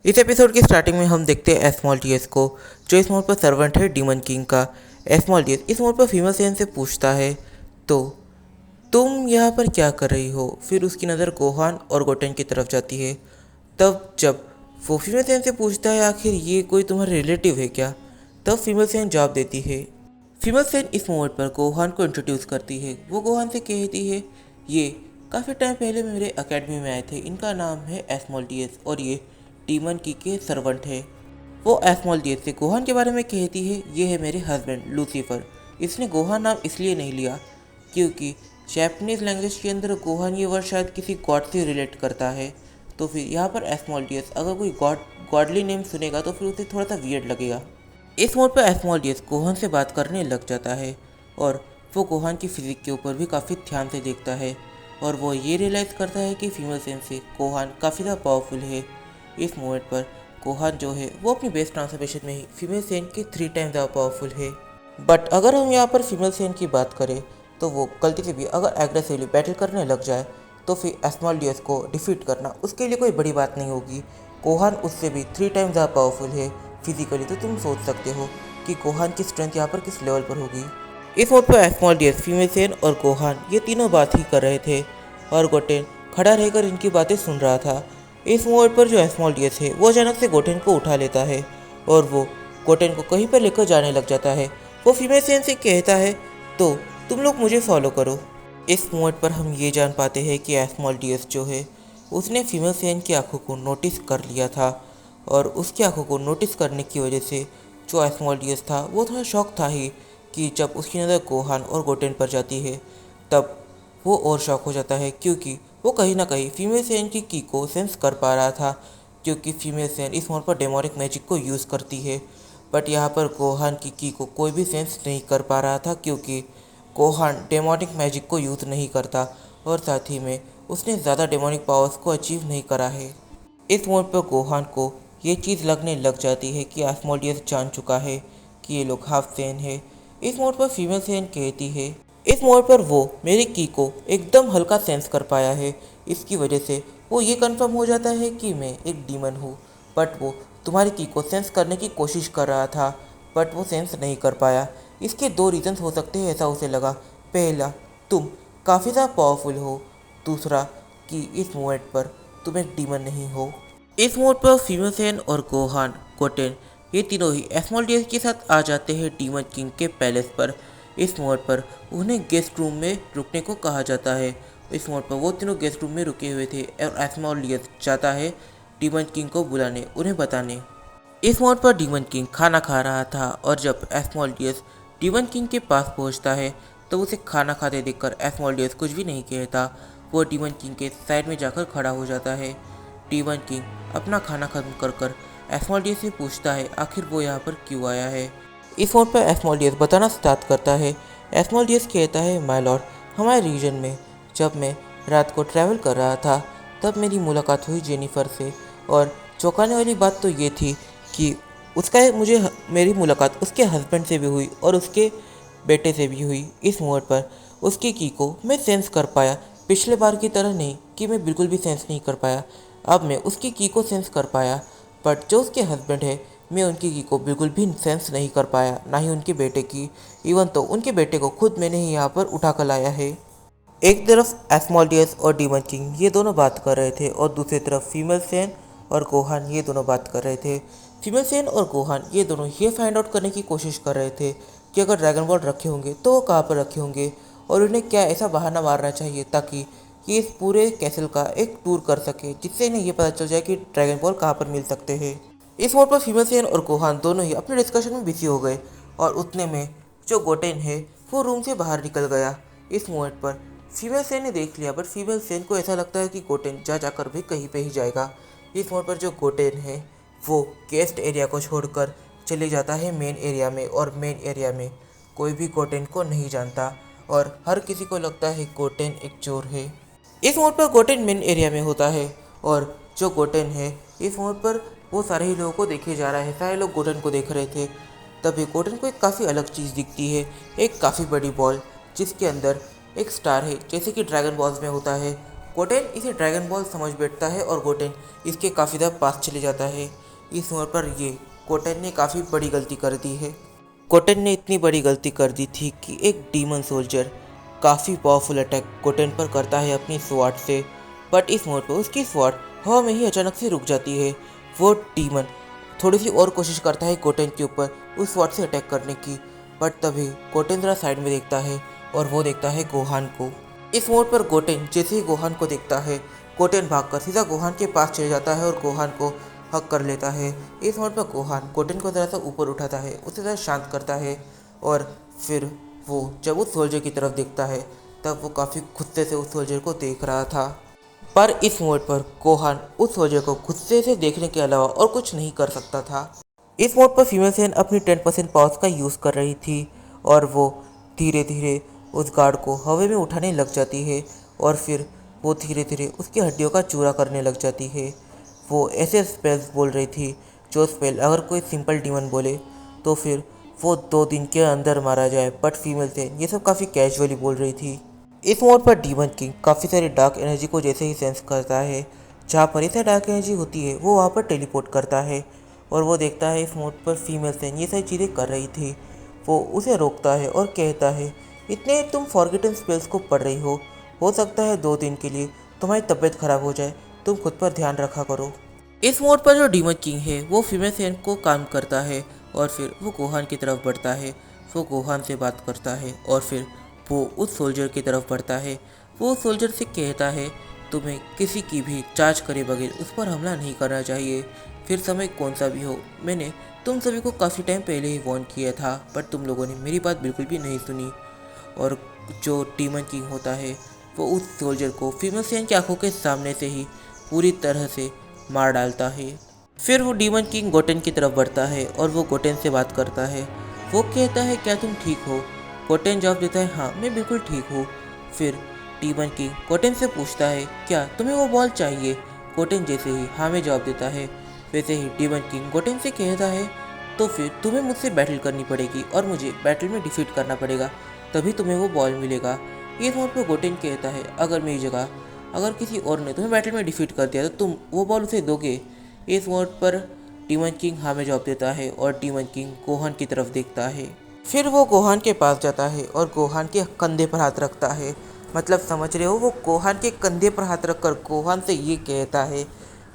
इस एपिसोड की स्टार्टिंग में हम देखते हैं एस्मोल्टियस को, जो इस मोड पर सर्वेंट है डीमन किंग का। एस्मोल्टियस इस मोड पर फीमेल सेन से पूछता है, तो तुम यहाँ पर क्या कर रही हो। फिर उसकी नज़र गोहान और गोटेन की तरफ जाती है। तब जब वो फीमेल सेन से पूछता है आखिर ये कोई तुम्हारा रिलेटिव है क्या, तब फीमेल सेन जवाब देती है। फीमेल सेन इस मोमेंट पर गोहान को इंट्रोड्यूस करती है। वो गोहान से कहती है, ये काफ़ी टाइम पहले मेरे अकेडमी में आए थे, इनका नाम है एस्मोल्टियस और ये डीमन की के सर्वेंट है। वो एस्मोल्टियस से गोहान के बारे में कहती है, ये है मेरे हस्बैंड लूसीफर। इसने गोहान नाम इसलिए नहीं लिया क्योंकि जैपनीज़ लैंग्वेज के अंदर गोहान ये वर्ड शायद किसी गॉड से रिलेट करता है। तो फिर यहाँ पर एस्मोल्टियस अगर कोई गॉडली नेम सुनेगा तो फिर उसे थोड़ा सा वियर्ड लगेगा। इस मोड पर एस्मोल्टियस गोहान से बात करने लग जाता है और वो गोहान की फिजिक के ऊपर भी काफ़ी ध्यान से देखता है और वो ये रियलाइज़ करता है कि फीमेल सेन से गोहान काफ़ी ज़्यादा पावरफुल है। इस मोमेंट पर गोहान जो है वो अपनी बेस ट्रांसफॉर्मेशन में ही फीमेल सेन के 3 टाइम ज़्यादा पावरफुल है। बट अगर हम यहाँ पर फीमेल सेन की बात करें तो वो गलती से भी अगर एग्रेसिवली बैटल करने लग जाए तो फिर एस्मोल्टियस को डिफीट करना उसके लिए कोई बड़ी बात नहीं होगी। गोहान उससे भी 3 टाइम ज़्यादा पावरफुल है फिजिकली, तो तुम सोच सकते हो कि गोहान की स्ट्रेंथ यहाँ पर किस लेवल पर होगी। इस मोड पर एस्मोल्टियस, फीमेल सेन और गोहान ये तीनों बात ही कर रहे थे और गोटेन खड़ा रहकर इनकी बातें सुन रहा था। इस मोड पर जो एस्मोल्टियस है वो अचानक से गोटेन को उठा लेता है और वो गोटेन को कहीं पर लेकर जाने लग जाता है। वो फीमेल सेन से कहता है, तो तुम लोग मुझे फॉलो करो। इस मोड पर हम ये जान पाते हैं कि एस्मोल्टियस जो है उसने फीमेल सेन की आंखों को नोटिस कर लिया था और उसकी आंखों को नोटिस करने की वजह से जो एस्मोल्टियस था वो थोड़ा शॉक था ही कि जब उसकी नज़र गोहान और गोटेन पर जाती है तब वो और शॉक हो जाता है क्योंकि वो कहीं ना कहीं फीमेल सेन की को सेंस कर पा रहा था क्योंकि फीमेल सेन इस मोड पर डेमोनिक मैजिक को यूज़ करती है। बट यहाँ पर गोहान की को कोई भी सेंस नहीं कर पा रहा था क्योंकि गोहान डेमोनिक मैजिक को यूज़ नहीं करता और साथ ही में उसने ज़्यादा डेमोनिक पावर्स को अचीव नहीं करा है। इस मोड पर गोहान को ये चीज़ लगने लग जाती है कि एस्मोल्टियस जान चुका है कि ये लोग हाफ सेन है। इस मोड पर फीमेल सेन कहती है, इस मोड पर वो मेरी की को एकदम हल्का सेंस कर पाया है, इसकी वजह से वो ये कंफर्म हो जाता है कि मैं एक डीमन हूँ। बट वो तुम्हारी की को सेंस करने की कोशिश कर रहा था बट वो सेंस नहीं कर पाया। इसके 2 रीजंस हो सकते हैं ऐसा उसे लगा। पहला, तुम काफ़ी ज़्यादा पावरफुल हो। दूसरा कि इस मोमेंट पर तुम एक डीमन नहीं हो। इस मोड पर फीमेल सेन और गोहान गोटेन ये तीनों ही एस्मोल्टियस के साथ आ जाते हैं डीमन किंग के पैलेस पर। इस मोड पर उन्हें गेस्ट रूम में रुकने को कहा जाता है। इस मोड पर वो तीनों गेस्ट रूम में रुके हुए थे और एस्मोल्टियस जाता है डीमन किंग को बुलाने, उन्हें बताने। इस मोड पर डीमन किंग खाना खा रहा था और जब एस्मोल्टियस डीमन किंग के पास पहुंचता है तो उसे खाना खाते देखकर एस्मोल्टियस कुछ भी नहीं कहता। वो डीमन किंग के साइड में जाकर खड़ा हो जाता है। डीमन किंग अपना खाना खत्म कर एस्मोल्टियस से पूछता है आखिर वो यहाँ पर क्यों आया है। इस मोड पर एस्मोल्टियस बताना स्टार्ट करता है। एस्मोल्टियस कहता है, माय लॉर्ड, हमारे रीजन में जब मैं रात को ट्रैवल कर रहा था तब मेरी मुलाकात हुई जेनिफर से और चौंकाने वाली बात तो ये थी कि मेरी मुलाकात उसके हस्बैंड से भी हुई और उसके बेटे से भी हुई। इस मोड पर उसकी की को मैं सेंस कर पाया, पिछले बार की तरह नहीं कि मैं बिल्कुल भी सेंस नहीं कर पाया, अब मैं उसकी की को सेंस कर पाया। बट जो उसके हस्बैंड है मैं उनकी की को बिल्कुल भी सेंस नहीं कर पाया, ना ही उनके बेटे की। इवन तो उनके बेटे को खुद मैंने ही यहाँ पर उठा कर लाया है। एक तरफ एस्मोल्टियस और डीमन किंग ये दोनों बात कर रहे थे और दूसरी तरफ फीमेल सेन और गोहान ये दोनों बात कर रहे थे। फीमेल सेन और गोहान ये दोनों ये फाइंड आउट करने की कोशिश कर रहे थे कि अगर ड्रैगन बॉल रखे होंगे तो वो कहाँ पर रखे होंगे और उन्हें क्या ऐसा बहाना मारना चाहिए ताकि ये इस पूरे कैसल का एक टूर कर सके जिससे इन्हें ये पता चल जाए कि ड्रैगन बॉल कहाँ पर मिल सकते हैं। इस मोड पर फीमेल सेन और गोहान दोनों ही अपने डिस्कशन में बिजी हो गए और उतने में जो गोटेन है वो रूम से बाहर निकल गया। इस मोमेंट पर फीमेल सेन ने देख लिया बट फीमेल सेन को ऐसा लगता है कि गोटेन जाकर भी कहीं पे ही जाएगा। इस मोड पर जो गोटेन है वो गेस्ट एरिया को छोड़कर चले जाता है मेन एरिया में और मेन एरिया में कोई भी गोटेन को नहीं जानता और हर किसी को लगता है गोटेन एक चोर है। इस मोड पर गोटेन मेन एरिया में होता है और जो गोटेन है इस मोड पर वो सारे ही लोगों को देखे जा रहा है। सारे लोग गोटेन को देख रहे थे तभी गोटेन को एक काफ़ी अलग चीज़ दिखती है, एक काफ़ी बड़ी बॉल जिसके अंदर एक स्टार है जैसे कि ड्रैगन बॉल्स में होता है गोटेन इसे ड्रैगन बॉल समझ बैठता है और गोटेन इसके काफ़ी ज़्यादा पास चले जाता है। इस मोड़ पर ये गोटेन ने काफ़ी बड़ी गलती कर दी है। गोटेन ने इतनी बड़ी गलती कर दी थी कि एक डीमन सोल्जर काफ़ी पावरफुल अटैक गोटेन पर करता है अपनी स्वॉर्ड से, बट इस मोड़ पर उसकी स्वॉर्ड हवा में ही अचानक से रुक जाती है। वो डीमन थोड़ी सी और कोशिश करता है गोटेन के ऊपर उस स्वॉर्ड से अटैक करने की, बट तभी गोटेन जरा साइड में देखता है और वो देखता है गोहान को। इस मोड़ पर गोटेन जैसे ही गोहान को देखता है, गोटेन भागकर सीधा गोहान के पास चले जाता है और गोहान को हक कर लेता है। इस मोड़ पर गोहान गोटेन को ज़रा सा ऊपर उठाता है, उसे ज़रा शांत करता है और फिर वो जब उस सोल्जर की तरफ देखता है तब वो काफ़ी गुस्से से उस सोल्जर को देख रहा था। पर इस मोड़ पर गोहान उस सोल्जर को गुस्से से देखने के अलावा और कुछ नहीं कर सकता था। इस मोड पर फीमेल सेन अपनी 10% पावर्स का यूज़ कर रही थी और वो धीरे धीरे उस गार्ड को हवा में उठाने लग जाती है और फिर वो धीरे धीरे उसकी हड्डियों का चूरा करने लग जाती है। वो ऐसे स्पेल्स बोल रही थी जो स्पेल अगर कोई सिंपल डीमन बोले तो फिर वो 2 दिन के अंदर मारा जाए, बट फीमेल सेन ये सब काफ़ी कैजुअली बोल रही थी। इस मोड पर डीमन किंग काफ़ी सारी डार्क एनर्जी को जैसे ही सेंस करता है, जहाँ पर ऐसा डार्क एनर्जी होती है वो वहाँ पर टेलीपोर्ट करता है और वो देखता है इस मोड पर फीमेल सेन ये सारी चीज़ें कर रही थी। वो उसे रोकता है और कहता है इतने तुम फॉरगेटन स्पेल्स को पढ़ रही हो सकता है 2 दिन के लिए तुम्हारी तबीयत खराब हो जाए, तुम खुद पर ध्यान रखा करो। इस मोड पर जो डीमन किंग है वो फीमेल सेन को काम करता है और फिर वो गोहान की तरफ बढ़ता है। वो गोहान से बात करता है और फिर वो उस सोल्जर की तरफ बढ़ता है। वो उस सोल्जर से कहता है तुम्हें किसी की भी जांच करे बगैर उस पर हमला नहीं करना चाहिए, फिर समय कौन सा भी हो। मैंने तुम सभी को काफ़ी टाइम पहले ही वार्न किया था, पर तुम लोगों ने मेरी बात बिल्कुल भी नहीं सुनी। और जो डीमन किंग होता है वो उस सोल्जर को फीमेल सेन की आंखों के सामने से ही पूरी तरह से मार डालता है। फिर वो डीमन किंग गोटेन की तरफ बढ़ता है और वो गोटेन से बात करता है। वो कहता है क्या तुम ठीक हो? गोटेन जवाब देता है हाँ मैं बिल्कुल ठीक हूँ। फिर डीमन किंग गोटेन से पूछता है क्या तुम्हें वो बॉल चाहिए? गोटेन जैसे ही हाँ में जवाब देता है, वैसे ही डीमन किंग गोटेन से कहता है तो फिर तुम्हें मुझसे बैटल करनी पड़ेगी और मुझे बैटल में डिफीट करना पड़ेगा, तभी तुम्हें वो बॉल मिलेगा। इस मोड पर गोटेन कहता है अगर मेरी जगह अगर किसी और ने तुम्हें बैटल में डिफीट कर दिया तो तुम वो बॉल उसे दोगे? इस मोड पर डीमन किंग हाँ में जवाब देता है और डीमन किंग गोहान की तरफ देखता है। फिर वो गोहान के पास जाता है और गोहान के कंधे पर हाथ रखता है, मतलब समझ रहे हो, वो गोहान के कंधे पर हाथ रखकर गोहान से ये कहता है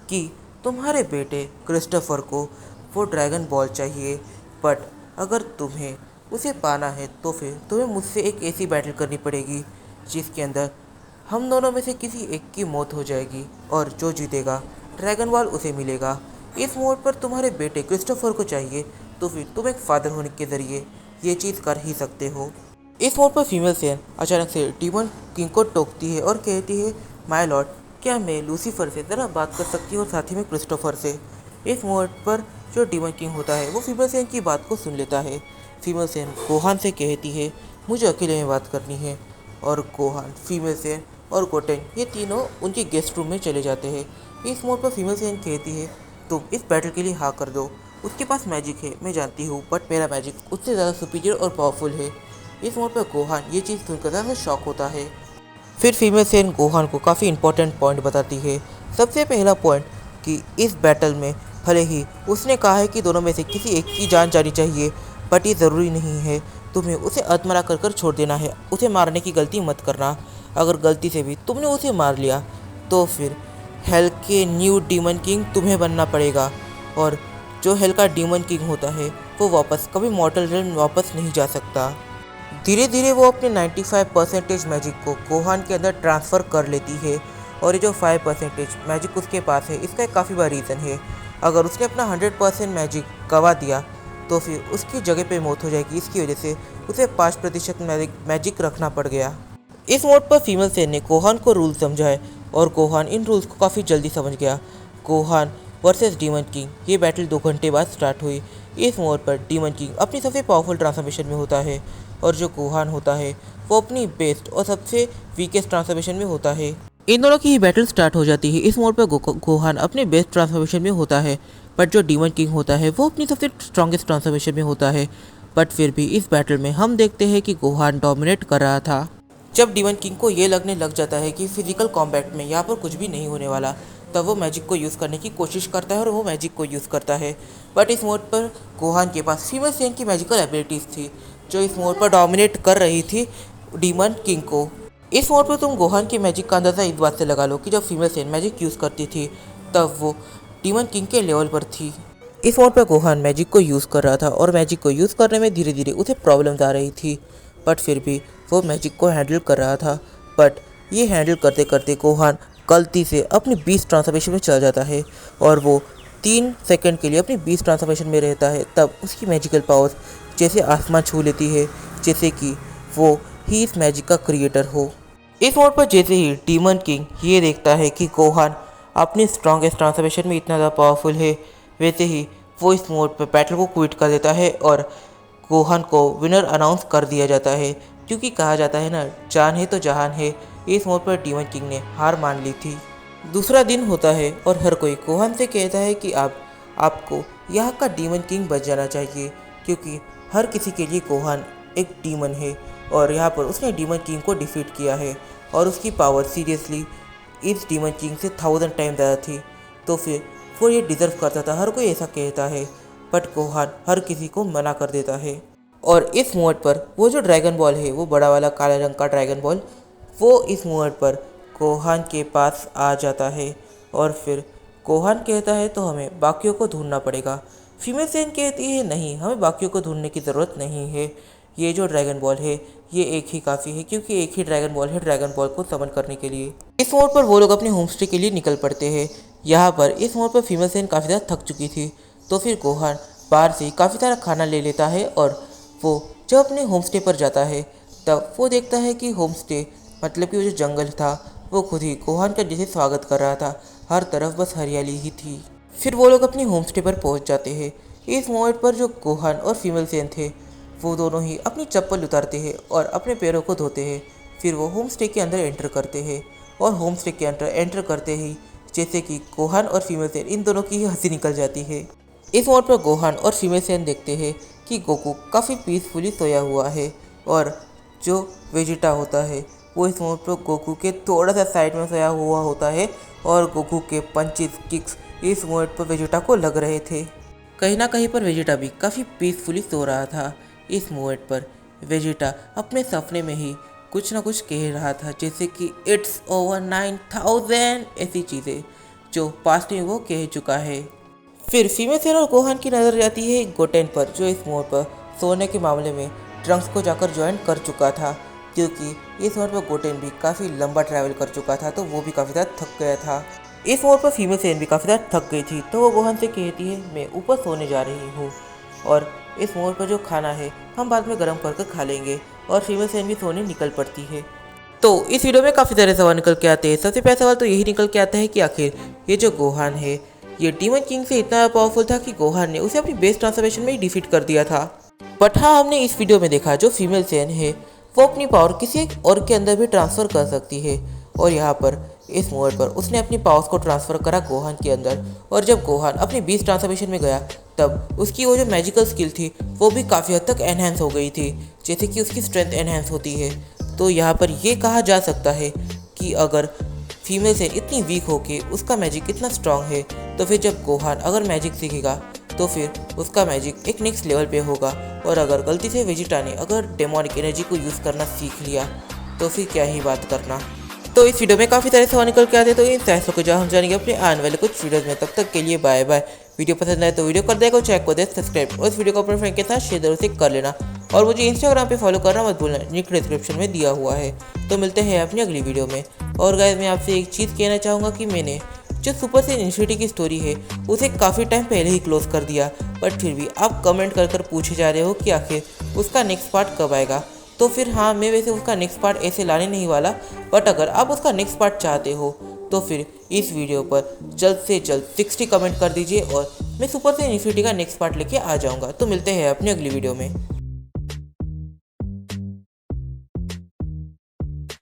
कि तुम्हारे बेटे क्रिस्टोफर को वो ड्रैगन बॉल चाहिए, बट अगर तुम्हें उसे पाना है तो फिर तुम्हें मुझसे एक ऐसी बैटल करनी पड़ेगी जिसके अंदर हम दोनों में से किसी एक की मौत हो जाएगी और जो जीतेगा ड्रैगन बॉल उसे मिलेगा। इस मोड पर तुम्हारे बेटे क्रिस्टोफर को चाहिए तो फिर तुम एक फादर होने के ज़रिए ये चीज़ कर ही सकते हो। इस मोड पर फीमेल सेन अचानक से डीमन किंग को टोकती है और कहती है माय लॉर्ड क्या मैं लूसीफर से ज़रा बात कर सकती हूँ और साथ ही में क्रिस्टोफर से। इस मोड पर जो डीमन किंग होता है वो फीमेल सेन की बात को सुन लेता है। फीमेल सेन गोहान से कहती है मुझे अकेले में बात करनी है और गोहान, फीमेल सेन और गोटेन ये तीनों उनके गेस्ट रूम में चले जाते हैं। इस मोड पर फीमेल सेन कहती है तुम इस बैटल के लिए हाँ कर दो, उसके पास मैजिक है मैं जानती हूँ, बट मेरा मैजिक उससे ज़्यादा सुपीरियर और पावरफुल है। इस मोड पर गोहान ये चीज़ सुनकर ज़्यादा शॉक होता है। फिर फीमेल सेन गोहान को काफ़ी इंपॉर्टेंट पॉइंट बताती है। सबसे पहला पॉइंट कि इस बैटल में भले ही उसने कहा है कि दोनों में से किसी एक की जान जानी चाहिए, बट ये ज़रूरी नहीं है, तुम्हें उसे आत्मरा कर कर छोड़ देना है, उसे मारने की गलती मत करना। अगर गलती से भी तुमने उसे मार लिया तो फिर हेल के न्यू डीमन किंग तुम्हें बनना पड़ेगा और जो हेल का डीमन किंग होता है वो वापस कभी मॉर्टल रेल्म वापस नहीं जा सकता। धीरे धीरे वो अपने 95% मैजिक को गोहान के अंदर ट्रांसफ़र कर लेती है और ये जो 5% मैजिक उसके पास है इसका एक काफ़ी बड़ा रीज़न है। अगर उसने अपना 100% मैजिक गवा दिया तो फिर उसकी जगह पे मौत हो जाएगी, इसकी वजह से उसे 5% मैजिक रखना पड़ गया। इस मोड पर फीमेल सेन ने गोहान को रूल समझाए और गोहान इन रूल्स को काफ़ी जल्दी समझ गया। गोहान वर्सेस डीमन किंग ये बैटल 2 घंटे बाद स्टार्ट हुई। इस मोड पर डीमन किंग अपनी सबसे पावरफुल ट्रांसफॉर्मेशन में होता है और जो गोहान होता है वो अपनी बेस्ट और सबसे वीकेस्ट ट्रांसफॉर्मेशन में होता है। इन दोनों की ही बैटल स्टार्ट हो जाती है। इस मोड पर गोहान अपने बेस्ट ट्रांसफॉर्मेशन में होता है, बट जो डीमन किंग होता है वो अपनी सबसे स्ट्रॉन्गेस्ट ट्रांसफॉर्मेशन में होता है। बट फिर भी इस बैटल में हम देखते हैं कि गोहान डोमिनेट कर रहा था। जब डीमन किंग को ये लगने लग जाता है कि फिजिकल कॉम्बैट में यहाँ पर कुछ भी नहीं होने वाला, तब वो मैजिक को यूज़ करने की कोशिश करता है और वो मैजिक को यूज़ करता है। बट इस मोड पर गोहान के पास फीमेल सेन की मैजिकल एबिलिटीज़ थी जो इस मोड पर डोमिनेट कर रही थी डीमन किंग को। इस मोड पर तुम गोहान की मैजिक का अंदाज़ा इस बात से लगा लो कि जब फीमेल सेन मैजिक यूज़ करती थी तब वो डीमन किंग के लेवल पर थी। इस मोड पर गोहान मैजिक को यूज़ कर रहा था और मैजिक को यूज़ करने में धीरे धीरे उसे प्रॉब्लम्स आ रही थी, बट फिर भी वो मैजिक को हैंडल कर रहा था। बट ये हैंडल करते करते गोहान गलती से अपनी बीस्ट ट्रांसफॉर्मेशन में चला जाता है और वो 3 सेकंड के लिए अपनी बीस्ट ट्रांसफॉर्मेशन में रहता है। तब उसकी मैजिकल पावर्स जैसे आसमान छू लेती है, जैसे कि वो ही इस मैजिक का क्रिएटर हो। इस मोड पर जैसे ही डीमन किंग ये देखता है कि गोहान अपनी स्ट्रॉन्गेस्ट ट्रांसफॉर्मेशन में इतना ज़्यादा पावरफुल है, वैसे ही वो इस मोड पर बैटल को क्विट कर देता है और गोहान को विनर अनाउंस कर दिया जाता है, क्योंकि कहा जाता है ना, जान है तो जहान है। इस मोड पर डीमन किंग ने हार मान ली थी। दूसरा दिन होता है और हर कोई गोहान से कहता है कि आपको यहाँ का डीमन किंग बच जाना चाहिए, क्योंकि हर किसी के लिए गोहान एक डीमन है और यहाँ पर उसने डीमन किंग को डिफीट किया है और उसकी पावर सीरियसली इस डीमन किंग से 1000 टाइम ज़्यादा थी, तो फिर वो ये डिज़र्व करता था। हर कोई ऐसा कहता है, बट गोहान हर किसी को मना कर देता है। और इस मोड पर वो जो ड्रैगन बॉल है, वो बड़ा वाला काले रंग का ड्रैगन बॉल, वो इस मोड पर गोहान के पास आ जाता है और फिर गोहान कहता है तो हमें बाकियों को ढूंढना पड़ेगा। फीमेल सेन कहती है नहीं, हमें बाकियों को ढूंढने की ज़रूरत नहीं है, ये जो ड्रैगन बॉल है ये एक ही काफ़ी है, क्योंकि एक ही ड्रैगन बॉल है ड्रैगन बॉल को समन करने के लिए। इस मोड पर वो लोग अपने होम स्टे के लिए निकल पड़ते हैं। यहाँ पर इस मोड पर फीमेल सेन काफ़ी ज़्यादा थक चुकी थी, तो फिर गोहान बाहर से काफ़ी सारा खाना ले लेता है और वो जब अपने होम स्टे पर जाता है तब वो देखता है कि होम स्टे मतलब कि वो जो जंगल था वो खुद ही गोहान का जैसे स्वागत कर रहा था, हर तरफ बस हरियाली ही थी। फिर वो लोग अपने होम स्टे पर पहुंच जाते हैं। इस मोमेंट पर जो गोहान और फीमेल सेन थे वो दोनों ही अपनी चप्पल उतारते हैं और अपने पैरों को धोते हैं। फिर वो होम स्टे के अंदर एंटर करते हैं और होम स्टे के अंदर एंटर करते ही जैसे कि गोहान और फीमेल सेन इन दोनों की हंसी निकल जाती है। इस मोड पर गोहान और फीमेल सेन देखते हैं कि गोकू काफ़ी पीसफुली सोया हुआ है और जो वेजिटा होता है वो इस मोड पर गोकू के थोड़ा सा साइड में सोया हुआ होता है और गोकू के पंचेस किक्स इस मोड पर वेजिटा को लग रहे थे। कहीं ना कहीं पर वेजिटा भी काफ़ी पीसफुली सो रहा था। इस मोड पर वेजिटा अपने सपने में ही कुछ ना कुछ कह रहा था, जैसे कि इट्स ओवर 9000 ऐसी चीज़ें जो पास्ट में वो कह चुका है। फिर फीमेल सेन और गोहान की नज़र जाती है गोटेन पर, जो इस मोड पर सोने के मामले में ट्रंक्स को जाकर ज्वाइन कर चुका था, क्योंकि इस मोड पर गोटेन भी काफ़ी लंबा ट्रैवल कर चुका था, तो वो भी काफ़ी ज़्यादा थक गया था। इस मोड पर फीमेल सेन भी काफ़ी ज़्यादा थक गई थी, तो वो गोहान से कहती है मैं ऊपर सोने जा रही हूँ और इस मोड पर जो खाना है हम बाद में गर्म कर खा लेंगे, और फीमेल सेन भी सोने निकल पड़ती है। तो इस वीडियो में काफ़ी सारे सवाल निकल के आते हैं। सबसे पहला सवाल तो यही निकल के आता है कि आखिर ये जो गोहान है ये डीमन किंग से इतना पावरफुल था कि गोहान ने उसे अपनी बेस ट्रांसफॉर्मेशन में ही डिफीट कर दिया था। बट हाँ, हमने इस वीडियो में देखा जो फीमेल सेन है वो अपनी पावर किसी एक और के अंदर भी ट्रांसफ़र कर सकती है, और यहाँ पर इस मोड पर उसने अपनी पावर्स को ट्रांसफ़र करा गोहान के अंदर, और जब गोहान अपनी बीस ट्रांसफॉर्मेशन में गया तब उसकी वो जो मैजिकल स्किल थी वो भी काफ़ी हद तक एनहेंस हो गई थी, जैसे कि उसकी स्ट्रेंथ एनहेंस होती है। तो यहाँ पर ये कहा जा सकता है कि अगर फीमेल सेन इतनी वीक हो के उसका मैजिक इतना स्ट्रांग है, तो फिर जब गोहान अगर मैजिक सीखेगा तो फिर उसका मैजिक एक नेक्स्ट लेवल पे होगा, और अगर गलती से वेजिटा ने अगर डेमोनिक एनर्जी को यूज़ करना सीख लिया तो फिर क्या ही बात करना। तो इस वीडियो में काफ़ी सारे सवाल निकल के आते हैं, तो इन फैसलों को जो हम जानेंगे अपने आने वाले कुछ वीडियोज़ में। तब तक के लिए बाय बाय। वीडियो पसंद आए तो वीडियो कर देगा, चेक को दे सब्सक्राइब, और इस वीडियो को अपने फ्रेंड के साथ शेयर जरूर से कर लेना, और मुझे इंस्टाग्राम पे फॉलो करना मत भूलना, लिंक डिस्क्रिप्शन में दिया हुआ है। तो मिलते हैं अपनी अगली वीडियो में। और गाइस, मैं आपसे एक चीज़ कहना चाहूँगा कि मैंने जो सुपर सेन इन्फिनिटी की स्टोरी है उसे काफ़ी टाइम पहले ही क्लोज कर दिया, बट फिर भी आप कमेंट कर पूछे जा रहे हो कि आखिर उसका नेक्स्ट पार्ट कब आएगा। तो फिर हाँ, मैं वैसे उसका नेक्स्ट पार्ट ऐसे लाने नहीं वाला, बट अगर आप उसका नेक्स्ट पार्ट चाहते हो तो फिर इस वीडियो पर जल्द से जल्द 60 कमेंट कर दीजिए और मैं सुपर सेन इन्फिनिटी का नेक्स्ट पार्ट लेके आ जाऊँगा। तो मिलते हैं अपनी अगली वीडियो में।